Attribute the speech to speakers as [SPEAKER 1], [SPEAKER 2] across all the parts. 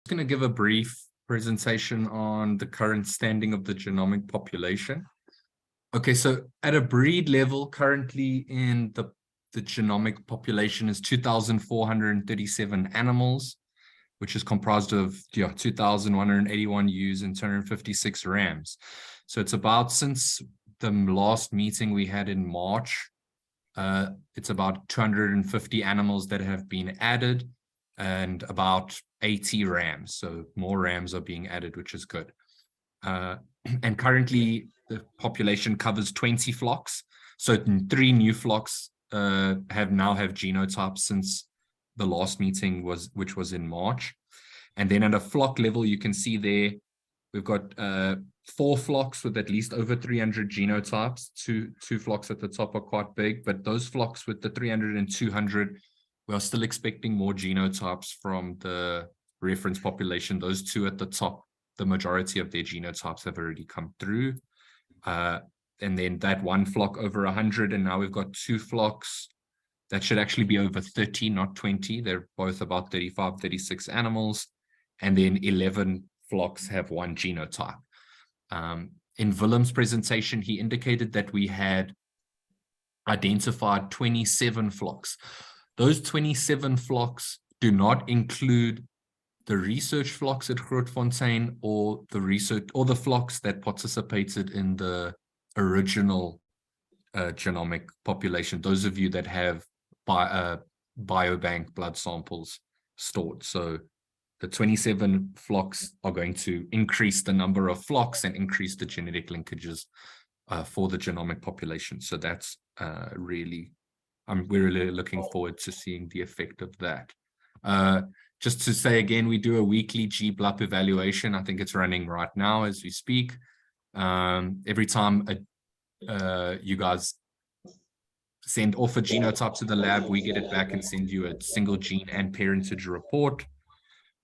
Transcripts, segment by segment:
[SPEAKER 1] Going to give a brief presentation on the current standing of the genomic population. Okay, so at a breed level, currently in the genomic population is 2,437 animals, which is comprised of 2,181 ewes and 256 rams. So it's about, since the last meeting we had in March, it's about 250 animals that have been added and about 80 rams. So more rams are being added, which is good. And currently the population covers 20 flocks. So 3 new flocks have genotypes since the last meeting which was in March. And then at a flock level, you can see there, we've got 4 flocks with at least over 300 genotypes. Two flocks at the top are quite big, but those flocks with the 300 and 200, we are still expecting more genotypes from the reference population. Those 2 at the top, the majority of their genotypes have already come through. And then that 1 flock over 100, and now we've got 2 flocks that should actually be over 30, not 20. They're both about 35, 36 animals. And then 11 flocks have 1 genotype. In Willem's presentation, he indicated that we had identified 27 flocks. Those 27 flocks do not include the research flocks at Grootfontein or the flocks that participated in the original genomic population. Those of you that have biobank blood samples stored. So the 27 flocks are going to increase the number of flocks and increase the genetic linkages for the genomic population. So that's we're really looking forward to seeing the effect of that. Just to say again, we do a weekly GBLUP evaluation. I think it's running right now as we speak. Every time you guys send off a genotype to the lab, we get it back and send you a single gene and parentage report.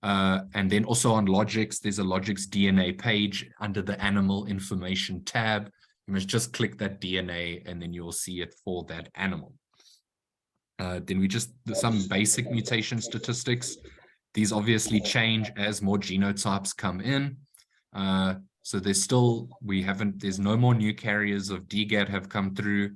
[SPEAKER 1] And then also on Logix, there's a Logix DNA page under the animal information tab. You must just click that DNA and then you'll see it for that animal. Then some basic mutation statistics. These obviously change as more genotypes come in. So there's no more new carriers of DGAT have come through.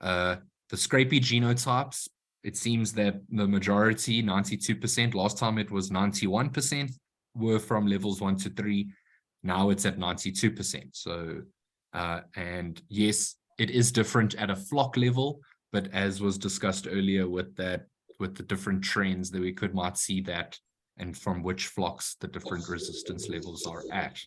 [SPEAKER 1] The scrapie genotypes, it seems that the majority, 92%, last time it was 91%, were from levels 1 to 3. Now it's at 92%. So, and yes, it is different at a flock level, but as was discussed earlier with the different trends that we might see that, and from which flocks the different resistance levels are at.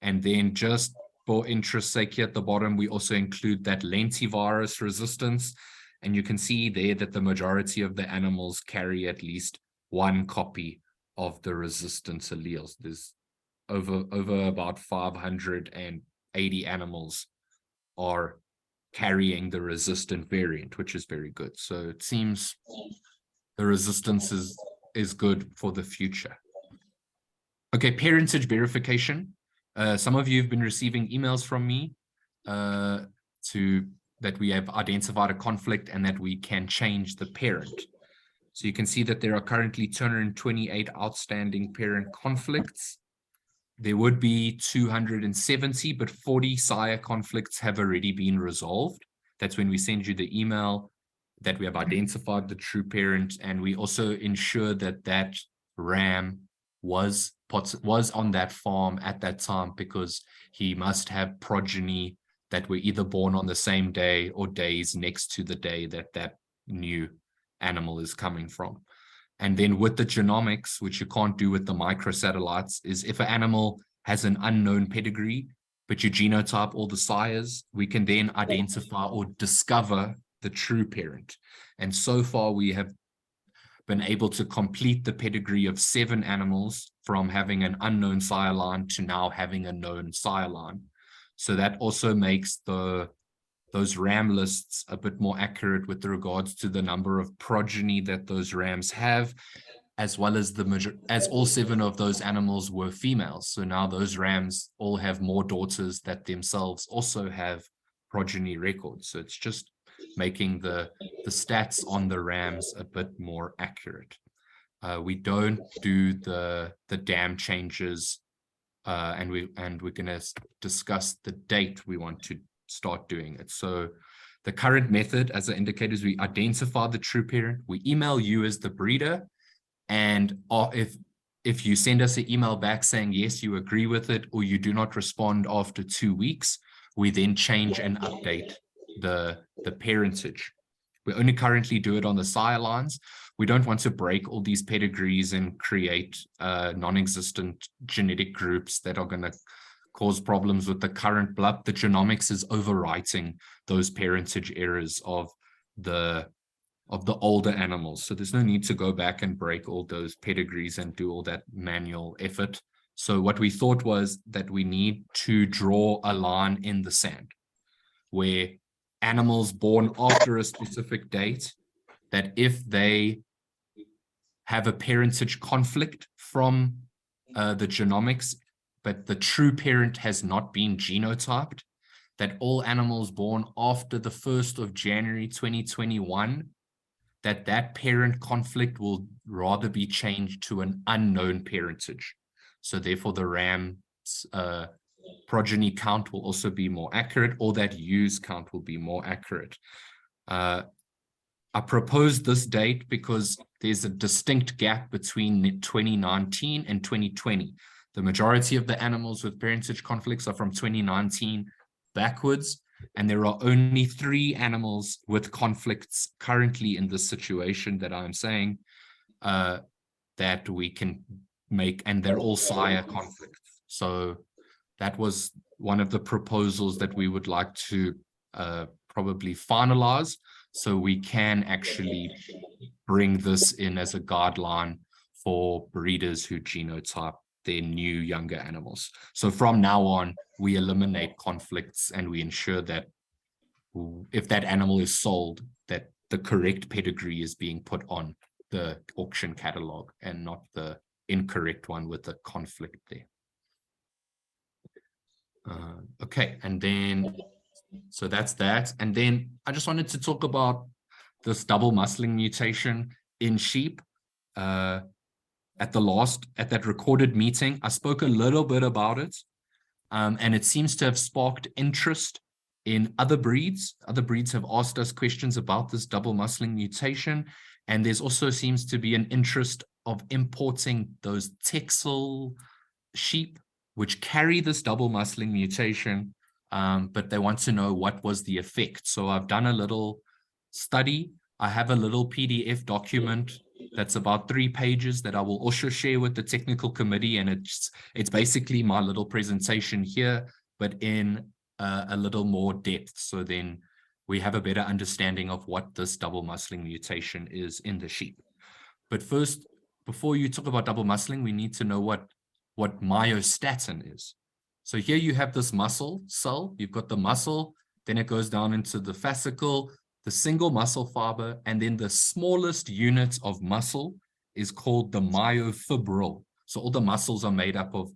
[SPEAKER 1] And then just for interest's sake here at the bottom, we also include that lentivirus resistance. And you can see there that the majority of the animals carry at least 1 copy of the resistance alleles. There's over about 580 animals are carrying the resistant variant, which is very good. So it seems the resistance is good for the future. Okay, parentage verification. Some of you have been receiving emails from me that we have identified a conflict and that we can change the parent. So you can see that there are currently 228 outstanding parent conflicts. There would be 270, but 40 sire conflicts have already been resolved. That's when we send you the email that we have identified the true parent, and we also ensure that that ram was on that farm at that time, because he must have progeny that were either born on the same day or days next to the day that that new animal is coming from. And then with the genomics, which you can't do with the microsatellites, is if an animal has an unknown pedigree, but you genotype all the sires, we can then identify or discover the true parent. And so far we have been able to complete the pedigree of 7 animals from having an unknown sire line to now having a known sire line. So that also makes those ram lists a bit more accurate with regards to the number of progeny that those rams have, as well as as all 7 of those animals were females. So now those rams all have more daughters that themselves also have progeny records. So it's just making the stats on the rams a bit more accurate. We don't do the dam changes, and we're going to discuss the date we want to start doing it. So the current method, as I indicated, is we identify the true parent. We email you as the breeder, and if you send us an email back saying yes, you agree with it, or you do not respond after 2 weeks, we then change and update the parentage. We only currently do it on the sire lines. We don't want to break all these pedigrees and create non-existent genetic groups that are going to cause problems with the current blood. The genomics is overwriting those parentage errors of the older animals. So there's no need to go back and break all those pedigrees and do all that manual effort. So what we thought was that we need to draw a line in the sand where animals born after a specific date, that if they have a parentage conflict from the genomics, but the true parent has not been genotyped, that all animals born after the 1st of January 2021, that parent conflict will rather be changed to an unknown parentage. So therefore the ram's progeny count will also be more accurate, or that ewes count will be more accurate. I proposed this date because there's a distinct gap between 2019 and 2020. The majority of the animals with parentage conflicts are from 2019 backwards, and there are only 3 animals with conflicts currently in this situation that I'm saying that we can make, and they're all sire conflicts. So that was one of the proposals that we would like to probably finalize, so we can actually bring this in as a guideline for breeders who genotype their new younger animals. So from now on, we eliminate conflicts, and we ensure that if that animal is sold, that the correct pedigree is being put on the auction catalog and not the incorrect one with the conflict there. Okay, and then, so that's that. And then I just wanted to talk about this double muscling mutation in sheep. At that recorded meeting, I spoke a little bit about it, and it seems to have sparked interest in other breeds. Other breeds have asked us questions about this double muscling mutation, and there's also seems to be an interest of importing those Texel sheep which carry this double muscling mutation, but they want to know what was the effect. So I've done a little study. I have a little PDF document that's about 3 pages that I will also share with the technical committee, and it's basically my little presentation here, but in a little more depth. So then we have a better understanding of what this double muscling mutation is in the sheep. But first, before you talk about double muscling, we need to know what myostatin is. So here you have this muscle cell. You've got the muscle, then it goes down into the fascicle, the single muscle fiber, and then the smallest unit of muscle is called the myofibril. So all the muscles are made up of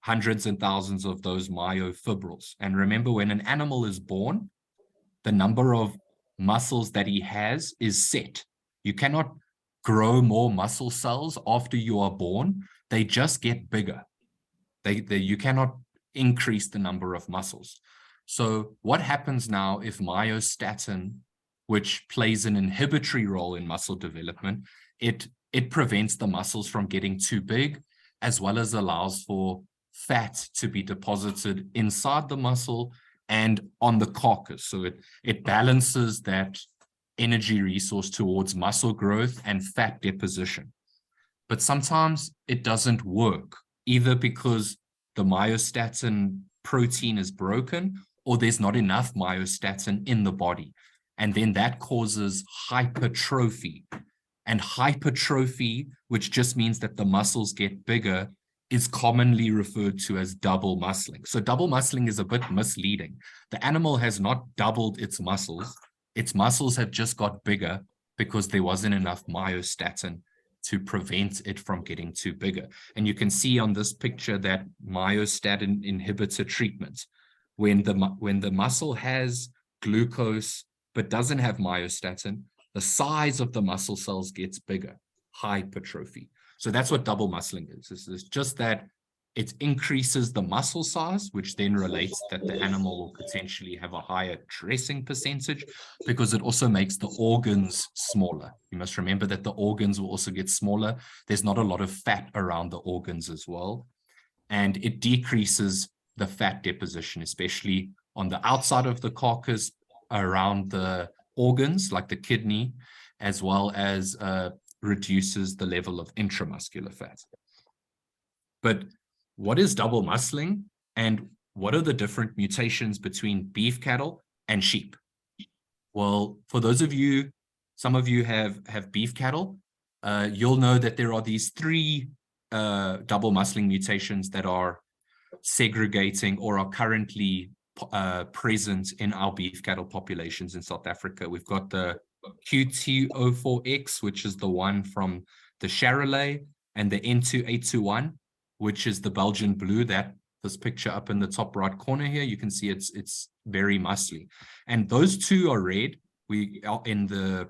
[SPEAKER 1] hundreds and thousands of those myofibrils. And remember, when an animal is born, the number of muscles that he has is set. You cannot grow more muscle cells after you are born. They just get bigger. You cannot increase the number of muscles. So what happens now if myostatin, which plays an inhibitory role in muscle development, it prevents the muscles from getting too big, as well as allows for fat to be deposited inside the muscle and on the carcass. So it balances that energy resource towards muscle growth and fat deposition. But sometimes it doesn't work, either because the myostatin protein is broken or there's not enough myostatin in the body. And then that causes hypertrophy. And hypertrophy, which just means that the muscles get bigger, is commonly referred to as double muscling. So double muscling is a bit misleading. The animal has not doubled its muscles. Its muscles have just got bigger because there wasn't enough myostatin to prevent it from getting too bigger. And you can see on this picture that myostatin inhibitor treatment, when the muscle has glucose but doesn't have myostatin, the size of the muscle cells gets bigger. hypertrophy. So that's what double muscling is. It's just that it increases the muscle size, which then relates that the animal will potentially have a higher dressing percentage, because it also makes the organs smaller. You must remember that the organs will also get smaller. There's not a lot of fat around the organs as well. And it decreases the fat deposition, especially on the outside of the carcass around the organs, like the kidney, as well as reduces the level of intramuscular fat. But what is double muscling, and what are the different mutations between beef cattle and sheep? Well, for those of you, some of you have beef cattle, you'll know that there are these three double muscling mutations that are segregating or are currently present in our beef cattle populations in South Africa. We've got the QT04X, which is the one from the Charolais, and the N2821, which is the Belgian blue. That this picture up in the top right corner here, you can see it's very muscly. And those two are red. We are in the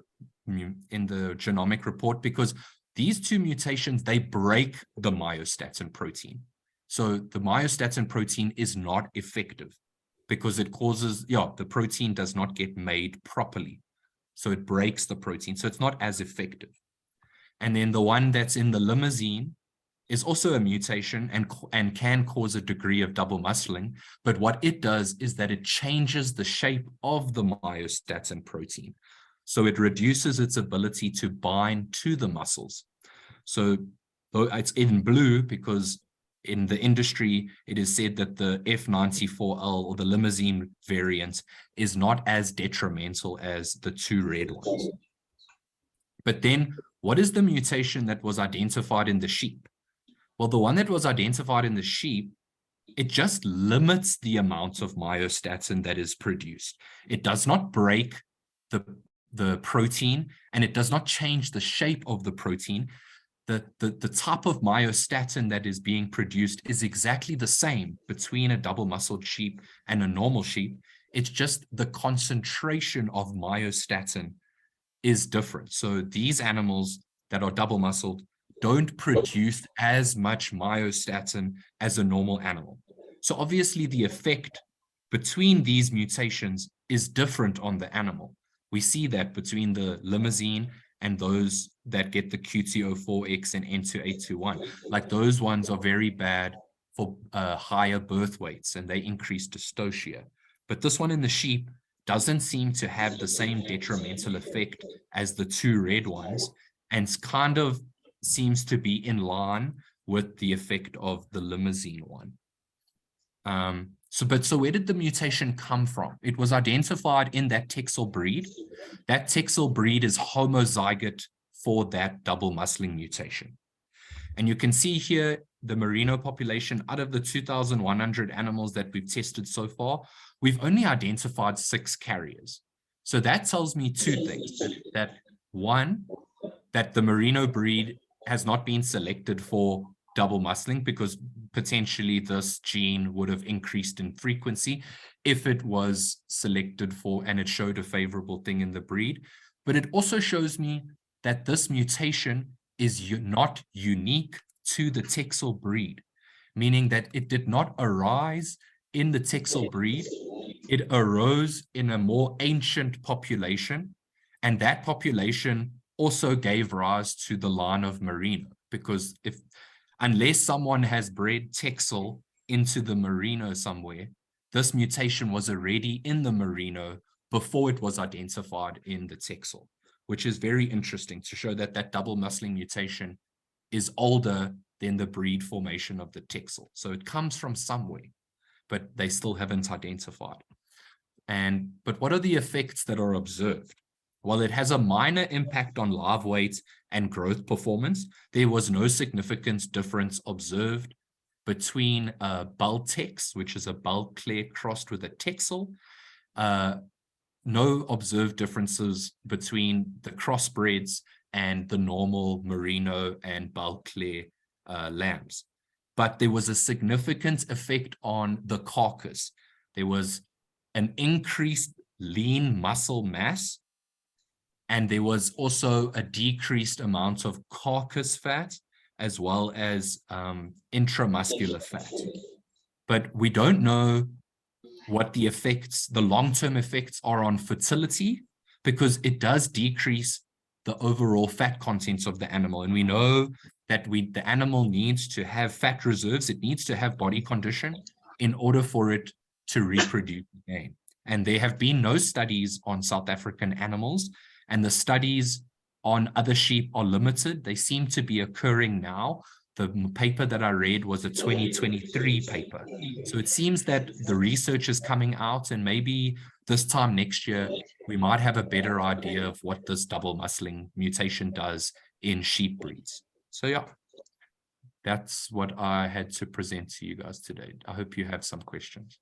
[SPEAKER 1] genomic report, because these two mutations, they break the myostatin protein. So the myostatin protein is not effective because it causes, the protein does not get made properly. So it breaks the protein. So it's not as effective. And then the one that's in the limousine is also a mutation and can cause a degree of double muscling. But what it does is that it changes the shape of the myostatin protein. So it reduces its ability to bind to the muscles. So it's in blue because in the industry, it is said that the F94L or the limousine variant is not as detrimental as the two red ones. But then what is the mutation that was identified in the sheep? Well, the one that was identified in the sheep, it just limits the amount of myostatin that is produced. It does not break the protein, and it does not change the shape of the protein. The type of myostatin that is being produced is exactly the same between a double-muscled sheep and a normal sheep. It's just the concentration of myostatin is different. So these animals that are double-muscled don't produce as much myostatin as a normal animal. So obviously the effect between these mutations is different on the animal. We see that between the limousine and those that get the QT04X and N2821. Like those ones are very bad for higher birth weights, and they increase dystocia. But this one in the sheep doesn't seem to have the same detrimental effect as the two red ones, and kind of seems to be in line with the effect of the limousine one. So where did the mutation come from? It was identified in that Texel breed. That Texel breed is homozygote for that double muscling mutation. And you can see here the merino population. Out of the 2,100 animals that we've tested so far, we've only identified 6 carriers. So that tells me two things. That one, that the merino breed has not been selected for double muscling, because potentially this gene would have increased in frequency if it was selected for and it showed a favorable thing in the breed. But it also shows me that this mutation is not unique to the Texel breed, meaning that it did not arise in the Texel breed. It arose in a more ancient population, and that population also gave rise to the line of merino, because unless someone has bred Texel into the merino somewhere, this mutation was already in the merino before it was identified in the Texel, which is very interesting to show that that double muscling mutation is older than the breed formation of the Texel. So it comes from somewhere, but they still haven't identified. But what are the effects that are observed? While it has a minor impact on live weight and growth performance, there was no significant difference observed between Bull Tex, which is a Bull Clare crossed with a Texel. No observed differences between the crossbreds and the normal merino and Bull Clare lambs. But there was a significant effect on the carcass. There was an increased lean muscle mass And there was also a decreased amount of carcass fat as well as intramuscular fat. But we don't know what the effects, the long-term effects are on fertility, because it does decrease the overall fat contents of the animal. And we know that the animal needs to have fat reserves. It needs to have body condition in order for it to reproduce again. And there have been no studies on South African animals, and the studies on other sheep are limited. They seem to be occurring now. The paper that I read was a 2023 paper. So it seems that the research is coming out, and maybe this time next year, we might have a better idea of what this double muscling mutation does in sheep breeds. So yeah, that's what I had to present to you guys today. I hope you have some questions.